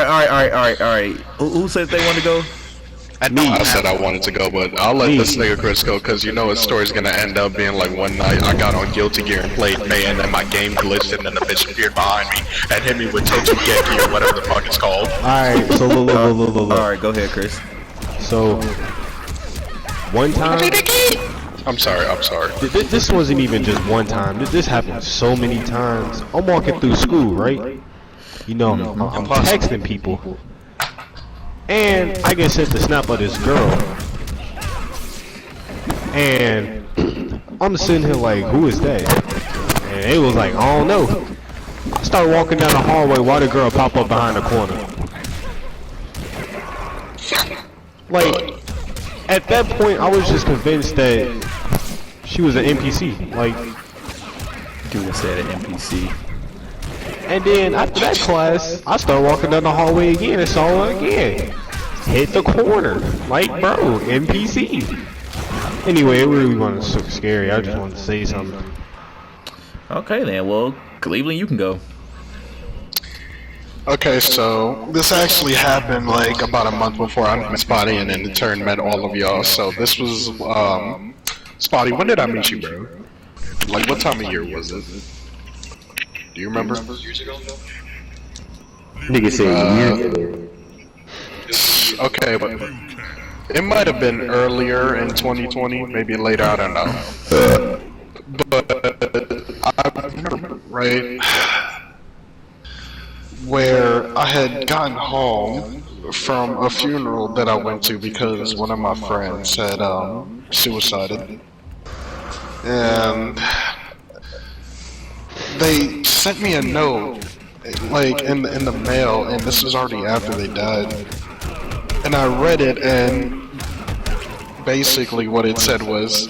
right. Who said they want to go? I said I wanted to go, but I'll let this nigga Chris go, because you know his story's gonna end up being like one night I got on Guilty Gear and played May, and then my game glitched, and then the bitch appeared behind me and hit me with Totogeki or whatever the fuck it's called. Alright, so look. Alright, go ahead, Chris. So, one time... I'm sorry. This wasn't even just one time. This happened so many times. I'm walking through school, right? You know, I'm texting people. And I get sent the snap of this girl. And I'm sitting here like, who is that? And it was like, I don't know. I started walking down the hallway while the girl pop up behind the corner. Like, at that point, I was just convinced that she was an NPC. Like, You just said an NPC. and then after that class, I started walking down the hallway again and saw her again. Hit the corner. Like, bro, NPC. Anyway, it really wasn't so scary. I just wanted to say something. Okay then, well, Cleveland, you can go. Okay, so this actually happened like about a month before I met Spotty, and in turn met all of y'all. So this was, Spotty, when did I meet you, bro? Like, what time of year was it? Do you remember? Years ago? Nigga said years ago. Okay, but it might have been earlier in 2020, maybe later, I don't know. But I remember, right, where I had gotten home from a funeral that I went to because one of my friends had suicided. And they sent me a note, like, in the mail, and this was already after they died. And I read it, and basically what it said was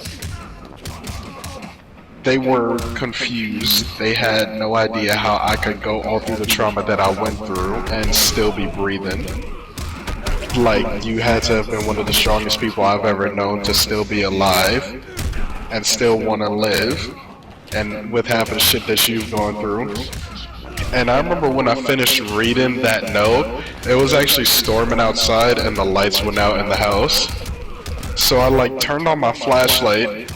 they were confused. They had no idea how I could go all through the trauma that I went through and still be breathing. Like, you had to have been one of the strongest people I've ever known to still be alive and still want to live, and with half of the shit that you've gone through. And I remember when I finished reading that note, it was actually storming outside and the lights went out in the house. So I like turned on my flashlight,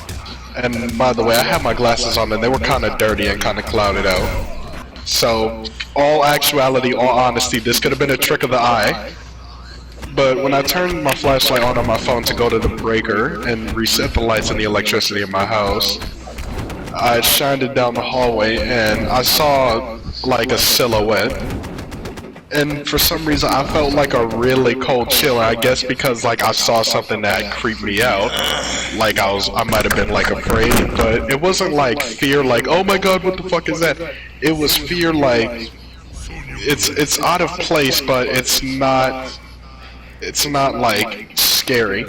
and by the way, I had my glasses on and they were kind of dirty and kind of clouded out. So, all actuality, all honesty, this could have been a trick of the eye. But when I turned my flashlight on my phone to go to the breaker and reset the lights and the electricity in my house, I shined it down the hallway and I saw like a silhouette. And for some reason I felt like a really cold chill, I guess because like I saw something that creeped me out. Like I might have been like afraid, but it wasn't like fear like, oh my god, what the fuck is that? It was fear like, it's out of place, but it's not like scary.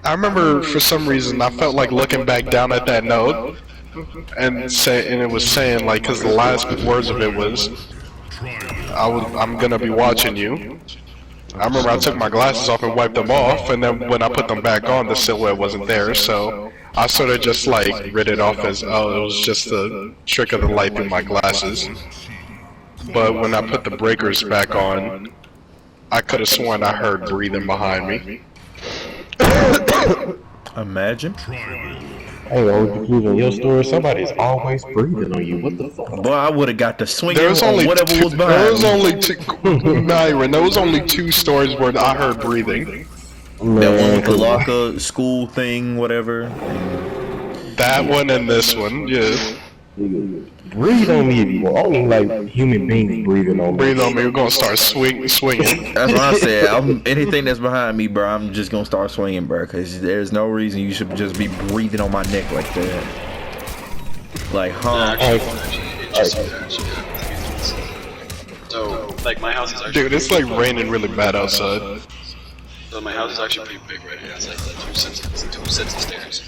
I remember for some reason I felt like looking back down at that note and it was saying like, cause the last words of it was, I'm gonna be watching you. I remember I took my glasses off and wiped them off, and then when I put them back on, the silhouette wasn't there, so I sort of just like read it off as, oh, it was just the trick of the light through my glasses. But when I put the breakers back on, I could have sworn I heard breathing behind me. Imagine. Hey, OG, in your story, somebody's always breathing on you. What the fuck? Boy, I would have got the swinging There was on only whatever was behind there was me. only two, Myron, there was only two stories where I heard breathing. That one with the locker, school thing, whatever. That one and this one, yeah. Breathe on me if you want. I don't like human beings breathing on me. Breathe on me, we're gonna start swinging. That's what I said. Anything that's behind me, bro, I'm just gonna start swinging, bro. Cause there's no reason you should just be breathing on my neck like that. Like, huh? So, like, my house is actually... Dude, it's like raining really bad outside. So my house is actually pretty big right here. It's like two sets of stairs.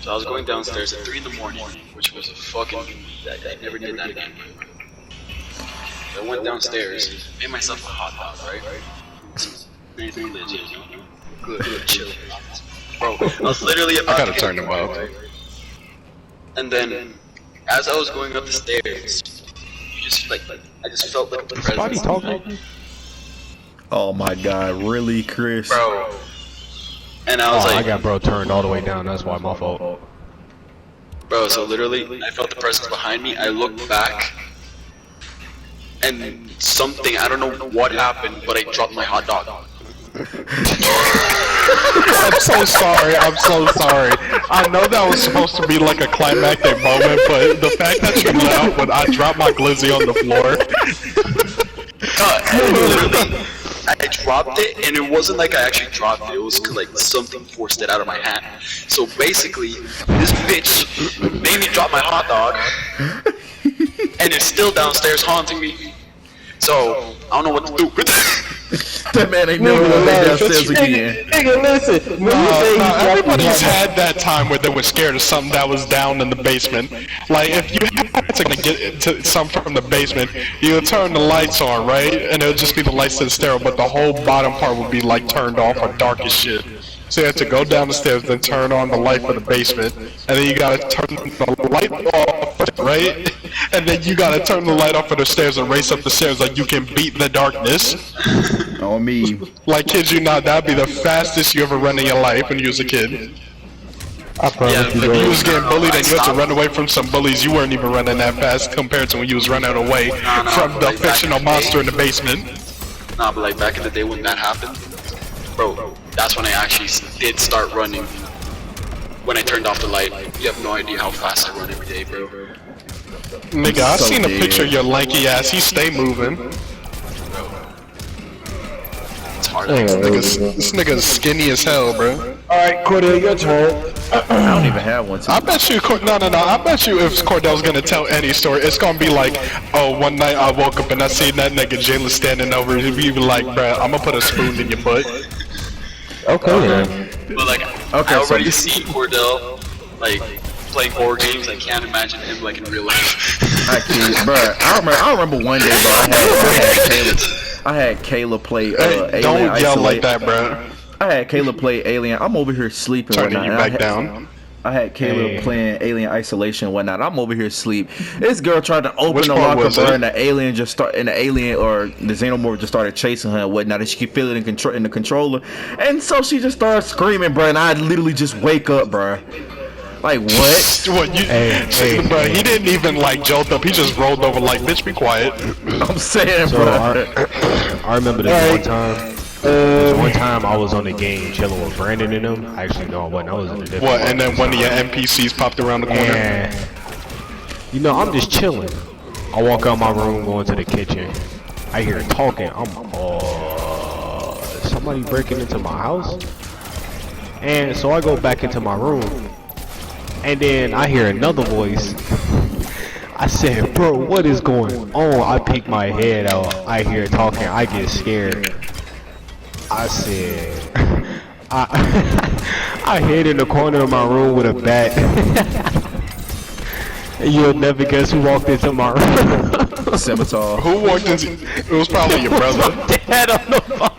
So I was going downstairs at 3 in the morning, which was a fucking... I never did that again. So I went downstairs, made myself a hot dog, right? Anything legit, you know? Good, chill. Bro, I was literally about I gotta to turn them off. And then, as I was going up the stairs, you just like I just felt like the Spotty presence. talking? Oh my god, really, Chris? bro. And I was I like, got bro turned all the way down. That's why my fault. bro, so literally, I felt the presence behind me. I looked back, and something, I don't know what happened, but I dropped my hot dog. I'm so sorry. I'm so sorry. I know that was supposed to be like a climactic moment, but the fact that you let out when I dropped my glizzy on the floor. Literally, I dropped it, and it wasn't like I actually dropped it. It was like something forced it out of my hand. So basically, this bitch made me drop my hot dog, and it's still downstairs haunting me. So I don't know what to do with it. That man ain't never gonna be downstairs again. Nigga, listen. When you say you dropped Everybody's your had that time where they were scared of something that was down in the basement. Like, if you had to get to something from the basement, you would turn the lights on, right? And it would just be the lights to the stairwell, but the whole bottom part would be, like, turned off or dark as shit. So you have to go down the stairs, then turn on the light for the basement, and then you gotta turn the light off, right? And then you gotta turn the light off for the stairs and race up the stairs like you can beat the darkness. On me. Like, kid you not, that'd be the fastest you ever run in your life when you was a kid. I promise Yeah, you, but If you bro. was getting bullied and you had to run away from some bullies, you weren't even running that fast compared to when you was running away from the like back fictional in the day. monster in the basement. Nah, but like back in the day when that happened, bro, that's when I actually did start running. When I turned off the light, you have no idea how fast I run every day, bro. Nigga, I so seen a dead. picture of your lanky ass. He stay moving. It's hard. This nigga's skinny as hell, bro. Alright, Cordell, your turn. I don't even have one. I bet you, no. I bet you if Cordell's gonna tell any story, it's gonna be like, oh, one night I woke up and I seen that nigga Jalen standing over. He'd be like, bruh, I'm gonna put a spoon in your butt. Okay, then. But like, Okay, I so already you- see Cordell like playing board games. I can't imagine him like in real life. Actually, bro, I remember one day, bro. I had Kayla play Hey, Alien don't yell like Isolation. that, bruh. I had Kayla play Alien. I'm over here sleeping. Turning whatnot, you and back down. I had Kayla Hey. playing Alien Isolation and whatnot. I'm over here asleep. This girl tried to open Which the part locker, was bro, it? and the alien or the Xenomorph just started chasing her and whatnot, and she could feel it in the controller, and so she just started screaming, bro, and I literally just wake up, bro. Like what? What you, Hey, bro? He didn't even like jolt up. He just rolled over like, bitch, be quiet. I'm saying, So bro. I remember this one time. One time I was on the game chilling with Brandon and them. Actually, no, I wasn't. I was in a different What? one. And then one of your NPCs popped around the corner. And you know, I'm just chilling. I walk out my room, go into the kitchen. I hear talking. Somebody breaking into my house. And so I go back into my room, and then I hear another voice. I said, "Bro, what is going on?" I peek my head out. I hear talking. I get scared. I said, I hid in the corner of my room with a bat. And you'll never guess who walked into my room. Scimitar. Who walked into? It was probably your brother. Dad on the phone.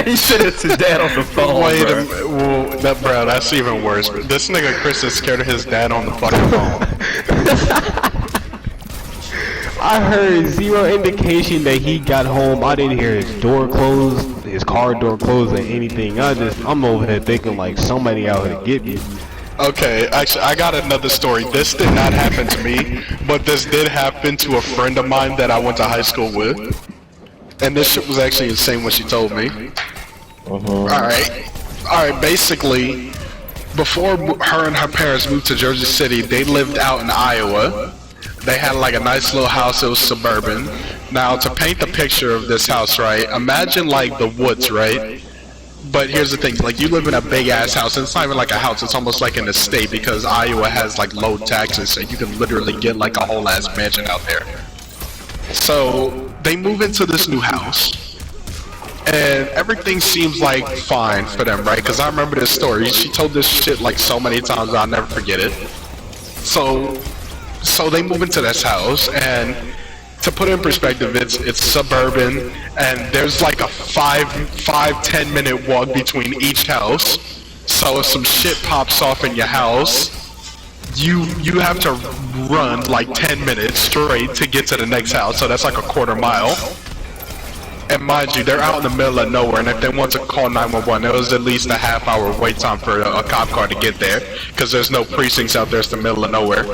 He should have his dad on the phone, Wait a bro. minute. Well, that bro, that's even worse. This nigga Chris is scared of his dad on the fucking phone. I heard zero indication that he got home. I didn't hear his door close, his car door close, or anything. I'm over here thinking like somebody out here to get me. Okay, actually, I got another story. This did not happen to me, but this did happen to a friend of mine that I went to high school with. And this shit was actually insane what she told me. Alright, basically, before her and her parents moved to Jersey City, they lived out in Iowa. They had like a nice little house, it was suburban. Now, to paint the picture of this house, right, imagine like the woods, right? But here's the thing, like you live in a big ass house, and it's not even like a house, it's almost like an estate because Iowa has like low taxes, so you can literally get like a whole ass mansion out there. So they move into this new house, and everything seems like fine for them, right? Because I remember this story, she told this shit like so many times I'll never forget it. So they move into this house, and to put it in perspective, it's suburban, and there's like a 5-10 minute walk between each house. So if some shit pops off in your house, you have to run like 10 minutes straight to get to the next house. So that's like a quarter mile. And mind you, they're out in the middle of nowhere, and if they want to call 911, it was at least a half-hour wait time for a cop car to get there, because there's no precincts out there, it's the middle of nowhere.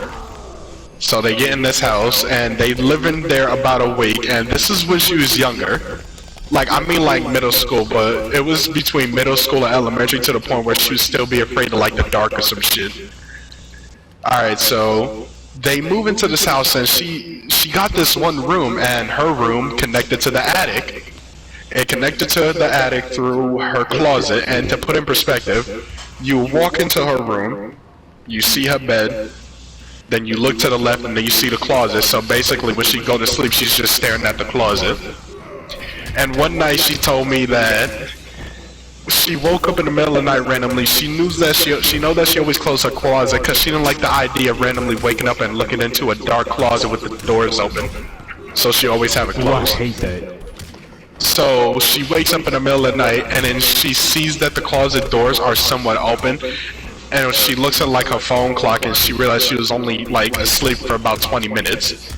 So they get in this house, and they live in there about a week, and this is when she was younger. Like, I mean like middle school, but it was between middle school and elementary to the point where she would still be afraid of like the dark or some shit. Alright, so they move into this house, and she got this one room, and her room connected to the attic. It connected to the attic through her closet, and to put in perspective, you walk into her room, you see her bed, then you look to the left, and then you see the closet. So basically when she go to sleep, she's just staring at the closet. And one night she told me that she woke up in the middle of the night randomly. She knew that she always closed her closet because she didn't like the idea of randomly waking up and looking into a dark closet with the doors open. So she always have it closed. I hate that. So she wakes up in the middle of the night, and then she sees that the closet doors are somewhat open. And she looks at like her phone clock, and she realized she was only like asleep for about 20 minutes.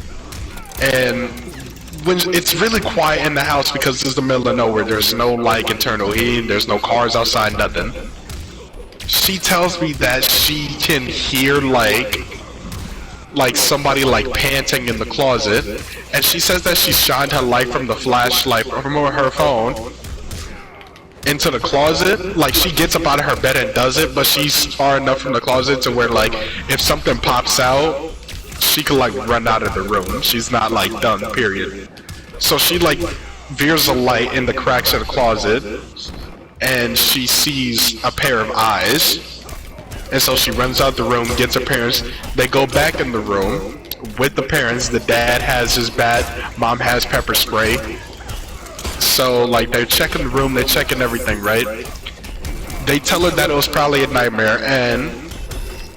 And when it's really quiet in the house because it's the middle of nowhere, there's no like internal heating, there's no cars outside, nothing. She tells me that she can hear like somebody like panting in the closet, and she says that she shined her light from the flashlight from her phone into the closet. Like, she gets up out of her bed and does it, but she's far enough from the closet to where like if something pops out, she could like run out of the room. She's not like done, period. So she like veers a light in the cracks of the closet, and she sees a pair of eyes. And so she runs out the room, gets her parents. They go back in the room with the parents. The dad has his bat, mom has pepper spray. So like they're checking the room, they're checking everything, right? They tell her that it was probably a nightmare, and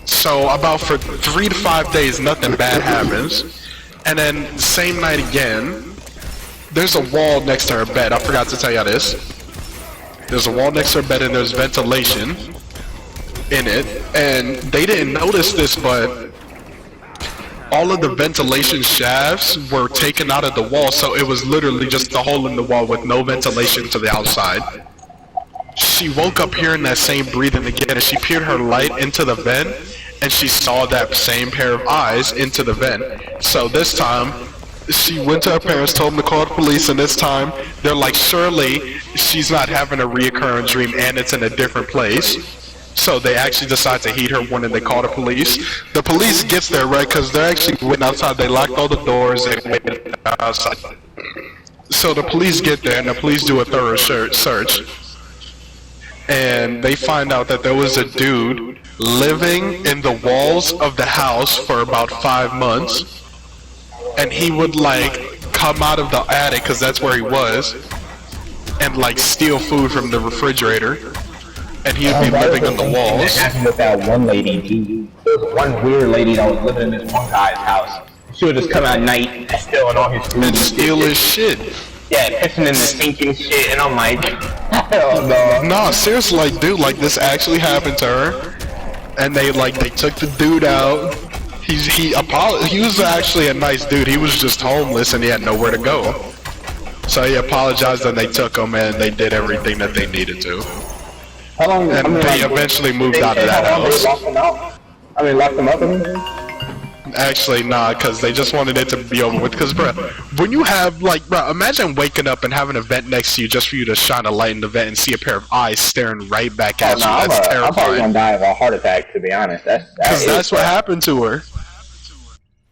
so about for 3 to 5 days nothing bad happens. And then same night again, there's a wall next to her bed. I forgot to tell you this. There's a wall next to her bed, and there's ventilation in it, and they didn't notice this, but all of the ventilation shafts were taken out of the wall, so it was literally just a hole in the wall with no ventilation to the outside. She woke up hearing that same breathing again, and she peered her light into the vent, and she saw that same pair of eyes into the vent. So this time she went to her parents, told them to call the police, and this time they're like, surely she's not having a reoccurring dream and it's in a different place. So they actually decide to heed her warning. They call the police. The police gets there, right, because they're actually waiting outside. They locked all the doors. They waited outside. So the police get there, and the police do a thorough search. And they find out that there was a dude living in the walls of the house for about 5 months. And he would, like, come out of the attic, because that's where he was, and, like, steal food from the refrigerator. And he would be living on the walls. That happened with that one lady, dude. There was one weird lady that was living in this one guy's house. She would just come at night and stealing all his food. And steal his shit. Yeah, pissing in the sink and shit, and I'm like, hell no. No, seriously, like, dude, like, this actually happened to her. And they took the dude out. He was actually a nice dude. He was just homeless and he had nowhere to go. So he apologized, and they took him, and they did everything that they needed to. How long? And they eventually moved out of that house. Locked him out? I mean, locked him up in there? Actually, nah, because they just wanted it to be over with. Because, bruh, when you have, like, bruh, imagine waking up and having a vent next to you just for you to shine a light in the vent and see a pair of eyes staring right back at you. That's terrifying. I'm probably gonna die of a heart attack, to be honest. That's what happened to her.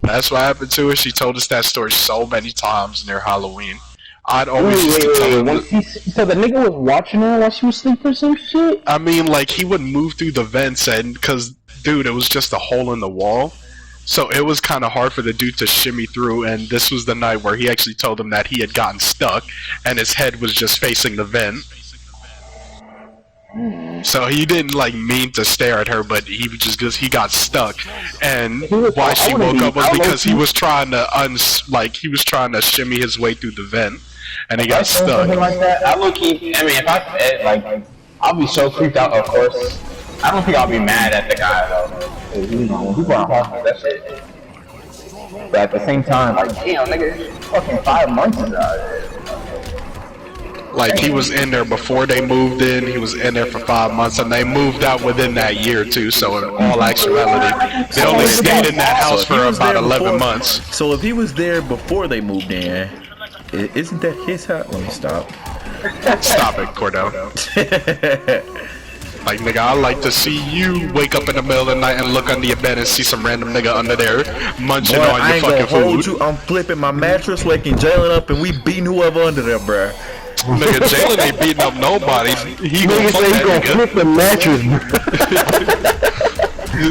That's what happened to her. She told us that story so many times near Halloween. I'd always used to tell her. So the nigga was watching her while she was asleep or some shit? I mean, like, he would move through the vents, and because, dude, it was just a hole in the wall. So it was kind of hard for the dude to shimmy through, and this was the night where he actually told him that he had gotten stuck, and his head was just facing the vent. So he didn't, like, mean to stare at her, but he he got stuck. And why she woke up was because he was trying to shimmy his way through the vent, and he got stuck. Something like that. I mean, if I'll be so creeped out, of course. I don't think I'll be mad at the guy, though. You know, when people are hard, that shit. But at the same time, like, damn, nigga, fucking 5 months ago. Like, he was in there before they moved in, he was in there for 5 months, and they moved out within that year too, so in all actuality, they only stayed in that house for about 11 months. So if he was there before they moved in, isn't that his house? Let me stop. Stop it, Cordell. Like, nigga, I like to see you wake up in the middle of the night and look under your bed and see some random nigga under there munching Boy, on I your ain't gonna fucking hold food. you. I'm flipping my mattress, waking Jalen up, and we beating whoever under there, bruh. Nigga, Jalen ain't beating up nobody. He gonna Nigga fuck say he that gonna nigga. flip the mattress, bro.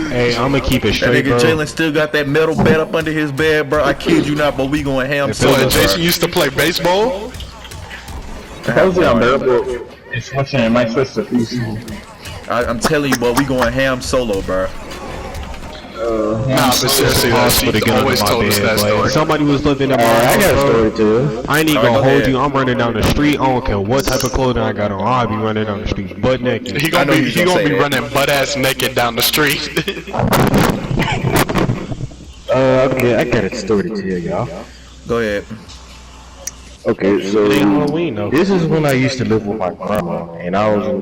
Hey, I'ma keep it That straight, nigga bro. Jalen still got that metal bed up under his bed, bro. I kid you not, but we going ham So solo, Jason bruh. used to play baseball? It's switching, it might switch to PC. I'm telling you, boy, we going ham solo, bruh. Nah, but seriously, though, Put a she gun always to my told us bed, that boy. story. If somebody was living in my house, I got a bro, story too. I ain't even Alright, gonna go hold ahead. you. I'm running down the street. I don't care what type of clothing I got on. I'll be running down the street butt naked. He I gonna know be, you he gonna gonna say be that. running butt ass naked down the street. Okay, I got a story to tell y'all. Go ahead. Okay, so It ain't Halloween though. this is when I used to live with my grandma, and I was in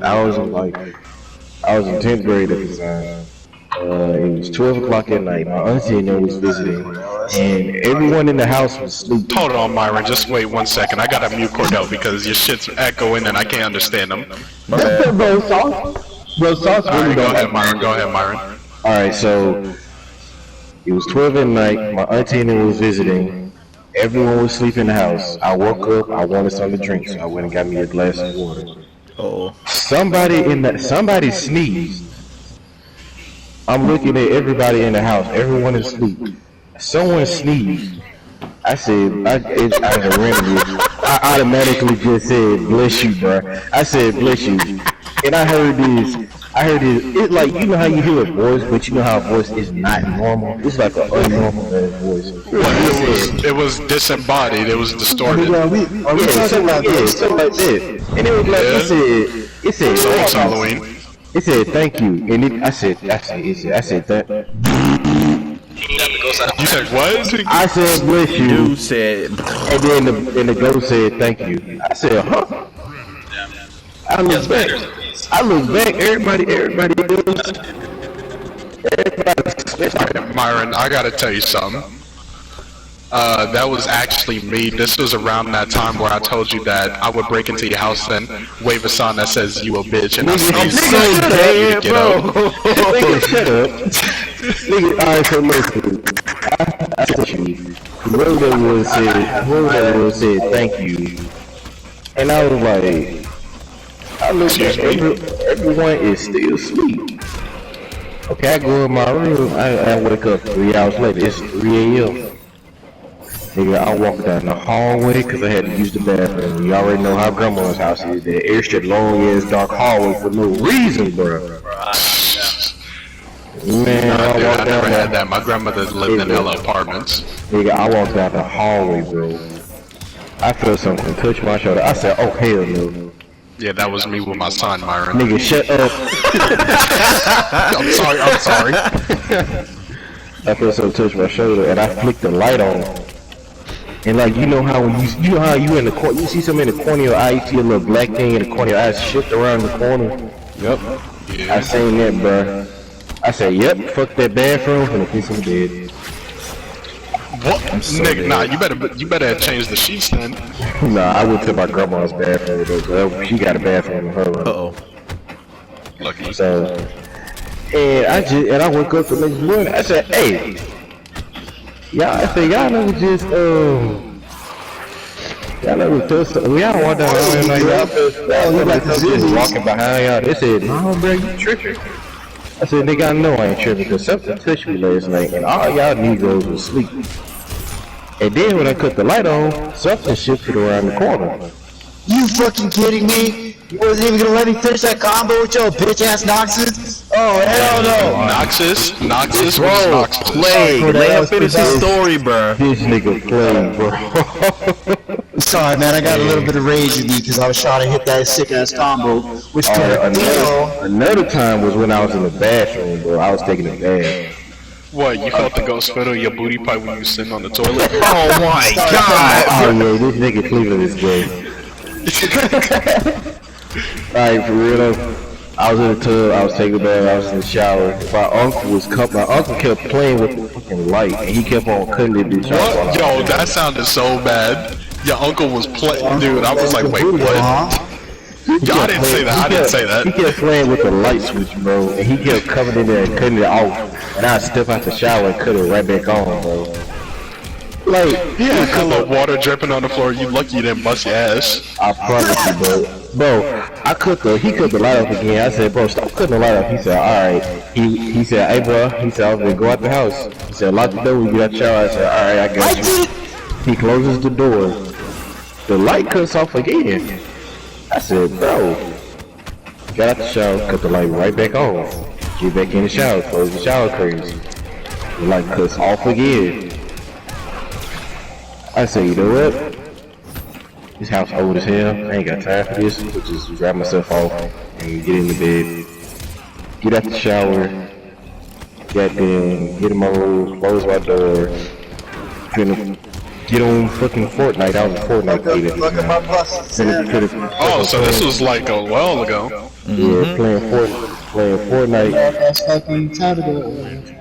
10th grade at the time. It was 12 o'clock at night. My auntie and them was visiting, and everyone in the house was asleep. Hold on, Myron, just wait 1 second. I gotta mute Cordell because your shit's echoing and I can't understand them. My bad. Bro, sauce Alright, really go don't ahead, Myron, go ahead, Myron. Alright, so it was 12 at night. My auntie and them was visiting. Everyone was asleep in the house. I woke up. I wanted something to drink, so I went and got me a glass of water. Oh, Somebody sneezed. I'm looking at everybody in the house. Everyone is asleep. Someone sneezed. I said, I automatically just said, bless you, bro. I said, bless you. And I heard this. It's like, you know how you hear a voice, but you know how a voice is not normal? It's like an unnormal voice. It was disembodied, it was distorted. Yeah, something like that. And it was like, it said, So it's Halloween. it said, thank you. And I said, that. You said what? I said, bless you. dude said. And then the ghost said, thank you. I said, huh? I look back. Everybody Myron, I gotta tell you something. That was actually me. This was around that time where I told you that I would break into your house and wave a sign that says "you a bitch," and I sneeze. Dead, bro. Nigga, shut up. Nigga, alright, so listen. I told you. Whoever that was said, thank you. And I was like, I looked at everyone is still asleep. Okay, I go in my room. I wake up 3 hours later. It's 3 a.m. Nigga, I walk down the hallway because I had to use the bathroom. You already know how grandma's house is. That extra long ass dark hallway for no reason, bro. Man, Nah, dude, I walked never down had that. My grandmother lived in hella apartments. Nigga, I walked down the hallway, bro. I felt something touch my shoulder. I said, oh, hell no. Yeah, that was me with my son, Myron. Nigga, shut up. I'm sorry. I felt something touch my shoulder, and I flicked the light on. And like, you know how when you know how you in the corner, you see something in the corner of your eye, you see a little black thing in the corner of your eye shift around the corner. Yep. I seen that, bro. I said, yep, fuck that bathroom, and piss in bed. What? Nigga, nah, you better change the sheets then. Nah, I went to my grandma's bathroom, though. She got a bathroom in her room. Uh-oh. Lucky. So, and I woke up the next morning. I said, "Hey, y'all never just y'all never touched. Y'all walk down the like y'all look like just walking behind y'all." They said, "No, bro, you tripping." I said, "Nigga, I know I ain't tripping because something touched me last night, and all y'all Negroes was asleep." And then when I cut the light on, something shifted around the corner. You fucking kidding me? You wasn't even gonna let me finish that combo with your bitch ass Noxus? Oh hell no! Noxus? Noxus? Bro, What's Noxus? Plague. Let him finish his story, bro. This nigga played, bro. Sorry man, I got a little bit of rage in me because I was trying to hit that sick ass combo, which turned Another time was when I was in the bathroom, bro. I was taking a bath. What, you felt the ghost spit on your booty pipe when you was sitting on the toilet? Oh my god. Oh yeah, this nigga Cleveland is gay. Alright, for real though. I was in the tub, I was taking a bath, I was in the shower. My uncle kept playing with the fucking light, and he kept on cutting it bitch off. What? Yo, that sounded so bad. Your uncle was playing, dude. I was like, wait, what? Yo, I didn't say that. I didn't say that. He kept playing with the light switch, bro, and he kept coming in there and cutting it off. And I'd step out the shower and cut it right back on, bro. Like, Yeah, a little water dripping on the floor. You lucky you didn't bust your ass. I promise you, bro. Bro, he cut the light off again. I said, bro, stop cutting the light off. He said, alright. He said, hey, bro. He said, I'm gonna go out the house. He said, lock the door when you get out the shower. I said, alright, I got you. He closes the door. The light cuts off again. I said, bro. Got out the shower, cut the light right back on. Get back in the shower, close the shower curtains. The light cuts off again. I said, you know what? This house old as hell. I ain't got time for this. So just grab myself off and get in the bed. Get out the shower. Get in my room. Close my door. Get on fucking Fortnite. I was a Fortnite kid. Oh, so this was like a while ago. Yeah, playing Fortnite. That's fucking time ago.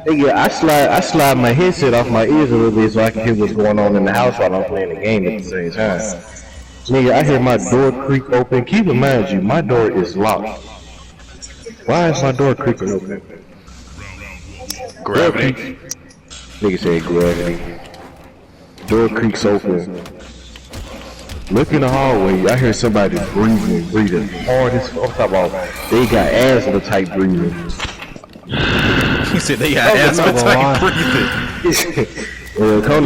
Nigga, I slide my headset off my ears a little bit so I can hear what's going on in the house while I'm playing the game at the same time. Nigga, I hear my door creak open. Keep in mind, my door is locked. Why is my door creaking open? Gravity. Nigga said gravity. Door creaks open. Look in the hallway. I hear somebody breathing hard as fuck. I'm talking about they got asthma type breathing. He said they got asthma type breathing. Well, come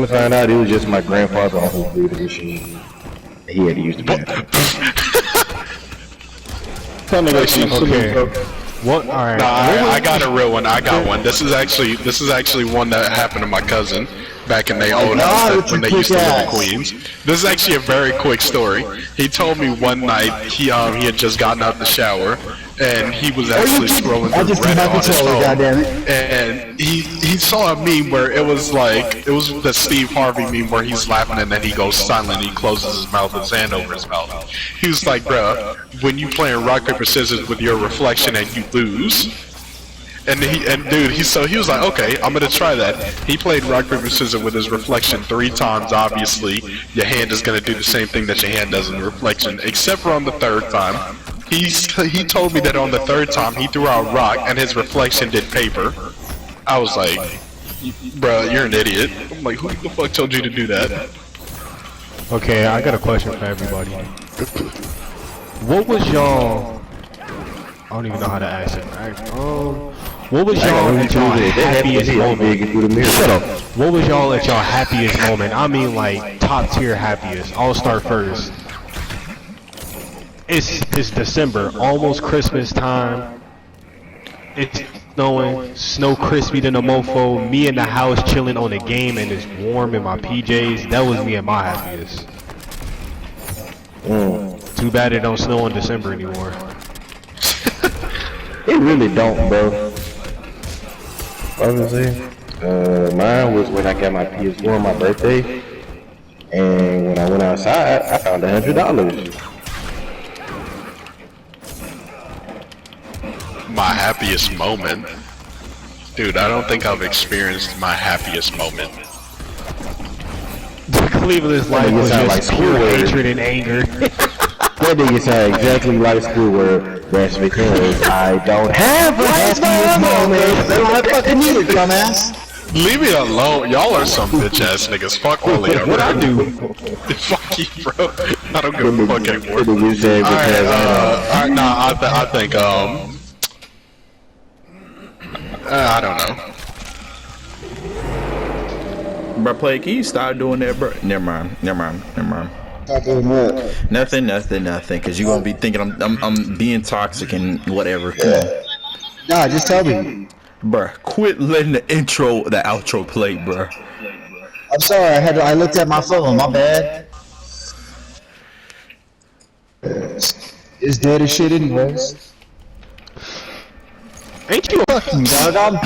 to find out, it was just my grandfather on his breathing machine. He had to use the bathroom. Tell me what you Okay. What? Alright. Nah, I got a real one. I got one. This is actually one that happened to my cousin back in their old house when they used to live in Queens. This is actually a very quick story. He told me one night he had just gotten out the shower and he was actually scrolling through Reddit on his phone, and he saw a meme where it was the Steve Harvey meme where he's laughing and then he goes silent. He closes his mouth with his hand over his mouth. He was like, "Bruh, when you playing rock paper scissors with your reflection and you lose." And he was like, okay, I'm gonna try that. He played rock paper scissors with his reflection 3 times. Obviously, your hand is gonna do the same thing that your hand does in the reflection, except for on the 3rd time. He told me that on the 3rd time he threw out rock and his reflection did paper. I was like, bruh, you're an idiot. I'm like, who the fuck told you to do that? Okay, I got a question for everybody. What was y'all? I don't even know how to ask it. What was y'all at y'all happiest moment? Shut up. What was y'all at y'all happiest moment? I mean, like top tier happiest. I'll start first. It's December, almost Christmas time. It's snowing, snow crispy than a mofo. Me in the house chilling on the game and it's warm in my PJs. That was me at my happiest. Too bad it don't snow in December anymore. It really don't, bro. What was I saying? Mine was when I got my PS4 on my birthday, and when I went outside, I found $100. My happiest moment? Dude, I don't think I've experienced my happiest moment. Cleveland's life was just like pure Squidward. hatred and anger. That nigga sound exactly like Squidward. That's because I don't have a happiest moment. They don't have fucking either, dumbass. Leave me alone. Y'all are some bitch ass niggas. Fuck all of y'all. What I do? Fuck you, bro. I don't give a fuck anymore. That nigga said because Alright, nah, I think, I don't know. Bro, play. Can you stop doing that, bro? Never mind. Stop doing what? Nothing. Cause you gonna be thinking I'm being toxic and whatever. Come on. Nah, just tell me. Bruh, quit letting the outro play, bruh. I'm sorry, I looked at my phone, my bad. It's dead as shit anyways. Ain't you a Fucking dog, I'm my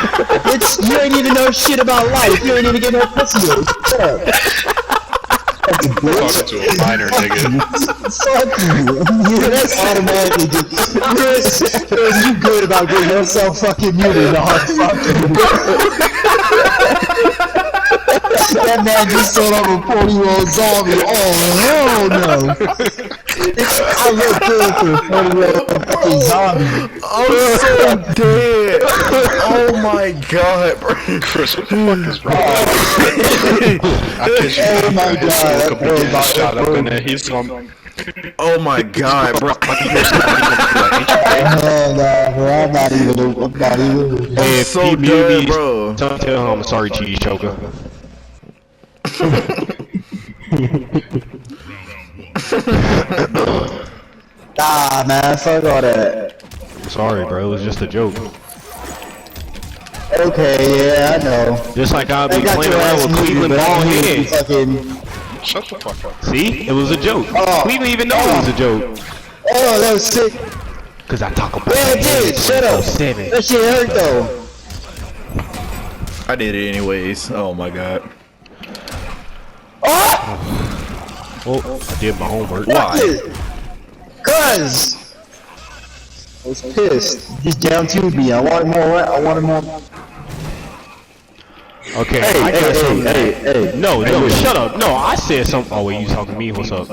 fucking You ain't even know shit about life. You ain't even get no pussy yet. Shut up. Fucking bitch. Talking to a minor nigga. Fuck you. Yeah, that's automatically Chris, you good about getting yourself fucking muted, dog. Fuck you. That man just said I'm a 40-year-old zombie. Oh, hell no. I look good for a 40-year-old fucking zombie. I'm so dead. Oh my god, bro. Chris, what the fuck is wrong? I kid you Oh not, my bro. This God, little could be getting that shot up boy. in there. He's going. Oh my god, bro. Oh, no, bro, I'm not even. Hey, if so he mute dead, me, bro. tell him I'm sorry, cheese choker. Nah, man, fuck all that. I'm sorry, bro. It was just a joke. Okay, yeah, I know. Just like I'll I be got playing your around ass with muted, Cleveland but I ball knew you heads. fucking. Shut the fuck up. See? It was a joke. Oh. Cleveland even know it was a joke. Oh, that was sick. Cause I talk about Yeah, it did. Shut up. 7. That shit hurt though. I did it anyways. Oh my god. Oh, I did my homework. Why? Cause I was pissed. He's down to me. I wanted more. Okay, Hey, I got something. hey. No, shut up. No, I said something. Oh wait, you talking to me? What's up?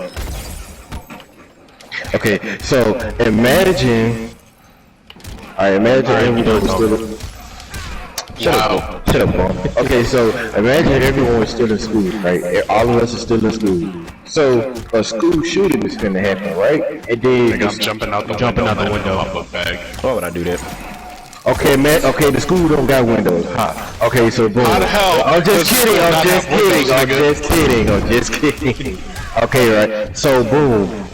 Okay, so imagine. Imagine everyone was still. Shut up, bro. Okay, so imagine everyone was still in school, right? All of us are still in school. So a school shooting is gonna happen, right? And then I'm jumping out the window. My book bag. Why would I do that? okay, man. Okay, the school don't got windows. Huh? Okay, so boom. How the hell? I'm just Does kidding. school I'm not just have windows, kidding. I'm just kidding. Okay, right. So boom.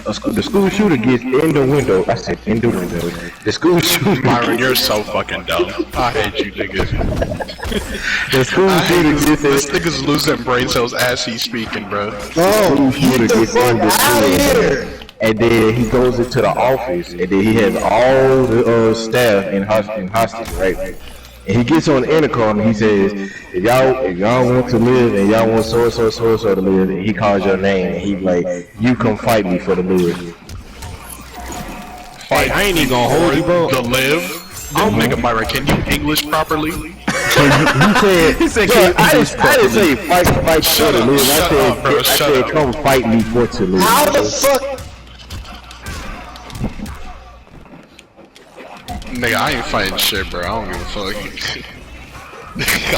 The school shooter gets in the window. I said in the window. The school shooter. Byron, you're so fucking dumb. I hate you, nigga. The school shooter gets in. This nigga's losing brain cells as he's speaking, bro. Oh, Shooter get the gets fuck in the out of school. here. And then he goes into the office, and then he has all the staff in hostage, right? And he gets on the intercom, and he says, if y'all want to live, and y'all want so to live, and he calls your name, and he like, you come fight me for the live. Hey, I ain't even gonna hold you, bro. The live? Nigga, Byron, can you English properly? He said, I didn't say fight for the live. I said, come fight me for to live. How the fuck? Nigga, I ain't fighting shit, bro. I don't give a fuck.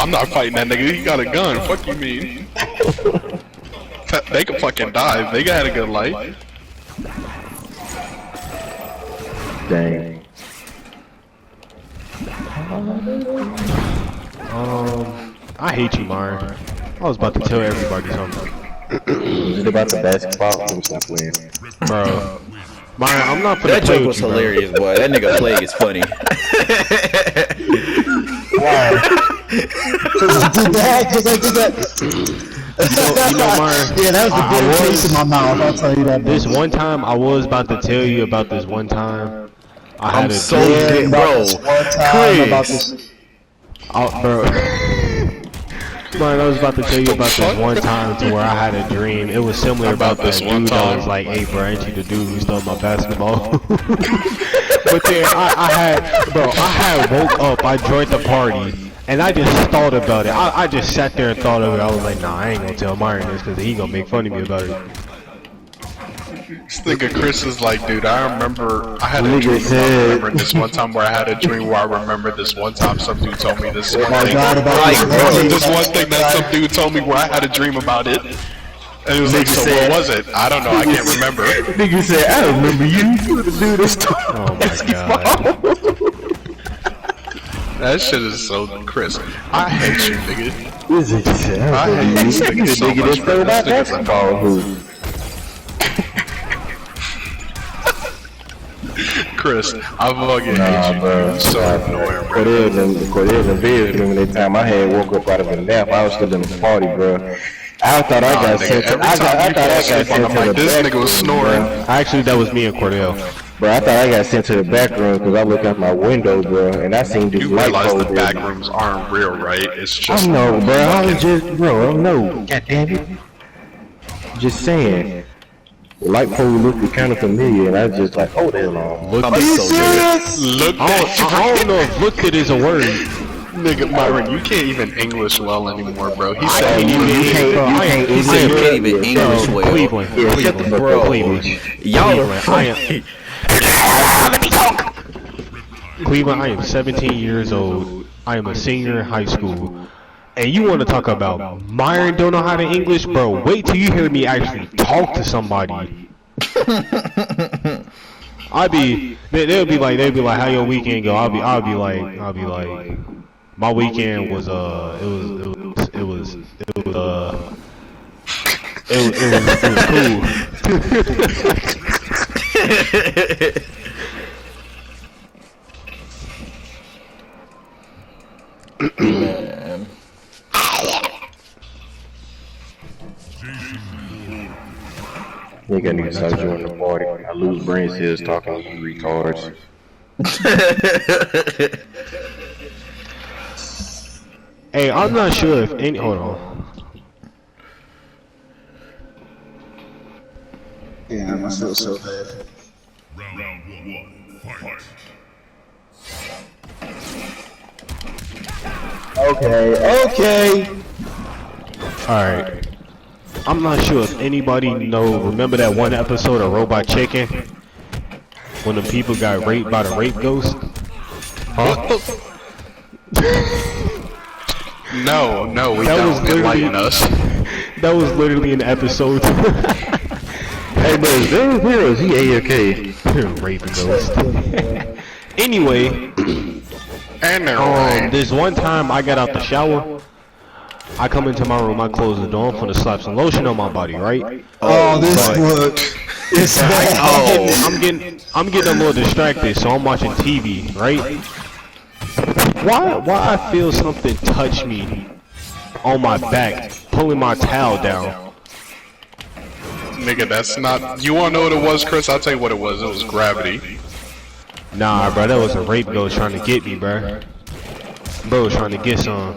I'm not fighting that nigga. He got a gun. Fuck you mean? They could fucking die. They got a good life. Dang. I hate you, Myron. I was about to tell everybody something, Was it about the basketball? It was not playing. bro. Myron, I'm not finna That play joke with was you, bro. hilarious, boy. That nigga Plague is funny. Cause I did that. You know, Myron, Yeah, that was the I bitter was- taste in my mouth. I'll tell you that. this one time, I was about to tell you about this one time. I had I'm a so Yeah, dead, about bro. this one time about Chris. this. Oh, bro. Myron, I was about to tell you about this one time to where I had a dream. It was similar about this this one dude that time? was like, "Hey, bro, ain't you the dude who stole my basketball?" But then I had woke up. I joined the party, and I just thought about it. I just sat there and thought of it. I was like, "Nah, I ain't gonna tell Myron this because he gonna make fun of me about it." This nigga Chris is like, dude, I remember I had a Nigga dream about said- remembering this one time where I had a dream where I remember this one time some dude told me this one my thing. God, about Like, this bro, one thing. this one thing that some dude told me where I had a dream about it. And it was like, Nigga so said- what was it? I don't know, I can't remember. Nigga said, I remember you. You the dude that stole Oh my god. That shit is so Chris. I hate you, nigga. This nigga said, I I hate remember this you. nigga You the so nigga that much, stole bro. my This nigga's a basketball hoop. Chris, I fucking hate Nah, you. bro. You're so annoying, bro. Cordell and Viz, remember that time I had woke up out of a nap, I was still in the party, bro. I thought I got nigga, sent to, every I time you thought I fall got asleep sent on to the the mic, this back nigga was room, snoring. bro. Actually, that was me and Cordell. Bro, I thought I got sent to the back room because I looked out my window, bro, and I seen this You light realize pole the back there. rooms aren't real, right? It's I just know, bro. I was just, bro, I know. God damn it. Just saying. The light pole looked kind of familiar, and I was just like, hold the hell on. Look, I'm so serious. look I don't know if looked at is a word. nigga Myron, you can't even English well anymore, bro. He said can't even- You can't He said you can't even English Bro, well. Cleveland, Yeah, shut the Cleveland, fuck bro, up. Cleveland. Y'all are Cleveland, Cleveland, I am 17 years old. I am a senior in high school. And you want to talk about Myron don't know how to English? Bro, wait till you hear me actually talk to somebody. They'll be like, how your weekend go? I'll be like, my weekend was it was cool. Man. Nigga, I need to start joining the party. I lose brain cells talking to you retards. Hey, I'm not sure if any. Hold on. Damn, I feel so bad. Okay. Alright. I'm not sure if anybody remember that one episode of Robot Chicken? When the people got raped by the rape ghost? no, we That was don't literally- enlighten us. That was literally an episode. Hey, bro, is that real? Is he AFK? Rape ghost. Anyway, And they're wrong. this one time I got out the shower. I come into my room, I close the door, I'm finna slap some lotion on my body, right? Oh, this would. It's bad. I'm getting a little distracted, so I'm watching TV, right? Why I feel something touch me on my back, pulling my towel down? Nigga, that's not. You wanna know what it was, Chris? I'll tell you what it was. It was gravity. Nah, bro, that was a rape ghost trying to get me, bro. Bro was trying to get some.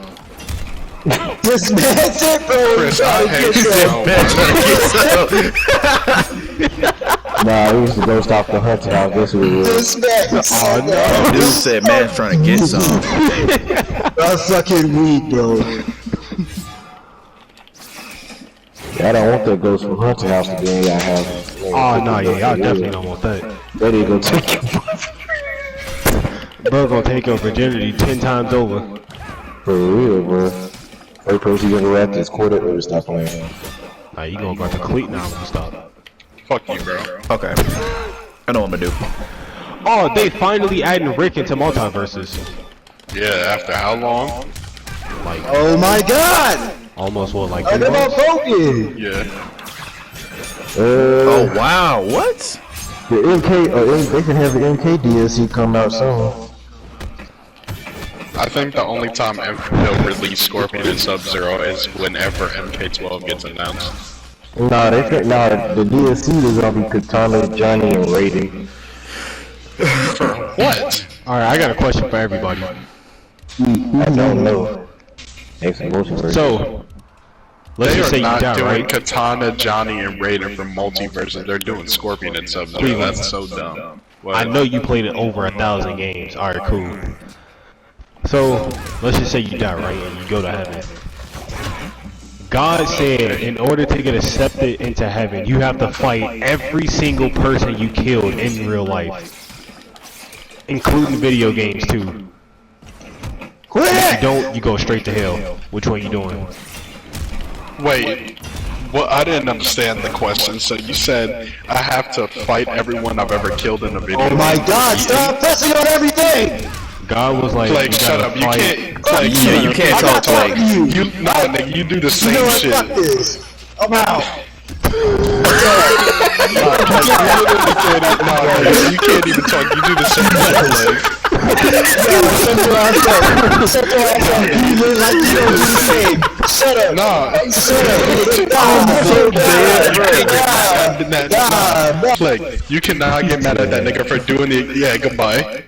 This man's it, bro. Chris, I hate you so much. Nah, it was the ghost off the hunting house. That's what it was. This man's so bad. Dude said man's trying to get some. That's fucking weed, bro. I don't want that ghost from hunting house to be in your house. Oh, no, yeah, y'all definitely don't want that. That ain't gonna take you Bro gonna take your virginity 10 times over. for real, bro. First person you gonna rap this quarter or stop playing. Nah, you gonna go to cleat now when you stop. Fuck you, bro. Okay. I know what I'm gonna do. Oh, they finally adding Rick into multiverses. Yeah, after how long? Like, Oh my god! almost what, like I 3 never months? broken! Yeah. Oh wow, what? The MK, they can have the MK DLC come out soon. I think the only time they'll release Scorpion and Sub-Zero is whenever MK12 gets announced. Nah, the DLC is gonna be Katana, Johnny, and Raiden. For what? Alright, I got a question for everybody. I don't know. Excellent multiverse. So, let's They just are say you not die, doing right? Katana, Johnny, and Raiden from Multiverses. They're doing Scorpion and Sub-Zero. That's so dumb. What? I know you played it over 1,000 games. Alright, cool. So, let's just say you die, right? And you go to heaven. God said in order to get accepted into heaven, you have to fight every single person you killed in real life. Including video games, too. If you don't, you go straight to hell. Which one you doing? Wait. Well, I didn't understand the question. So you said I have to fight everyone I've ever killed in a video. Oh my god, stop pressing on everything! God was like, Like, you shut gotta up. You fight. can't. Like, Yeah, you can't I'm talk not talking like. to you! You, nah, nigga, you do the You same know what? shit. Fuck this! I'm out! You can't even talk. You do the same shit. Like, Shut your ass up. You look like you don't do the same. Shut up. Nah. Shut up. I'm so dead, God. Like, you cannot get mad at that nigga for doing the. Yeah, goodbye.